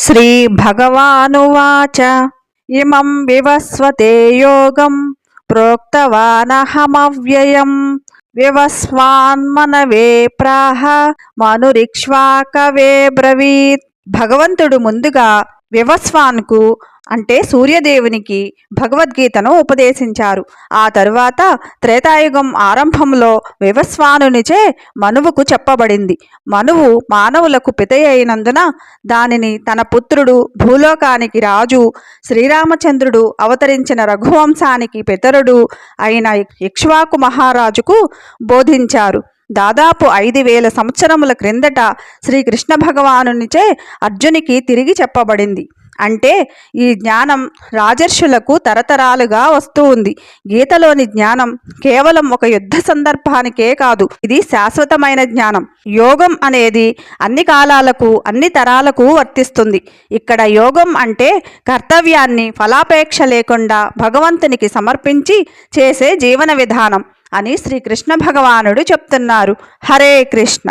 श्रीभगवानुवाच इमं विवस्वते योगं प्रोक्तवानहमव्ययम् వివస్వాన్మనవే ప్రాహ మనురిక్ష్వాకవే బ్రవీత్. భగవంతుడు ముందుగా వివస్వాన్కు అంటే సూర్యదేవునికి భగవద్గీతను ఉపదేశించారు. ఆ తరువాత త్రేతాయుగం ఆరంభంలో వివస్వానునిచే మనువుకు చెప్పబడింది. మనువు మానవులకు పిత అయినందున దానిని తన పుత్రుడు, భూలోకానికి రాజు శ్రీరామచంద్రుడు అవతరించిన రఘువంశానికి పితరుడు అయిన ఇక్ష్వాకు మహారాజుకు బోధించారు. దాదాపు 5000 సంవత్సరముల క్రిందట శ్రీకృష్ణ భగవానునిచే అర్జునికి తిరిగి చెప్పబడింది. అంటే ఈ జ్ఞానం రాజర్షులకు తరతరాలుగా వస్తూ ఉంది. గీతలోని జ్ఞానం కేవలం ఒక యుద్ధ సందర్భానికే కాదు, ఇది శాశ్వతమైన జ్ఞానం. యోగం అనేది అన్ని కాలాలకు, అన్ని తరాలకు వర్తిస్తుంది. ఇక్కడ యోగం అంటే కర్తవ్యాన్ని ఫలాపేక్ష లేకుండా భగవంతునికి సమర్పించి చేసే జీవన విధానం అని శ్రీకృష్ణ భగవానుడు చెప్తున్నారు. హరే కృష్ణ.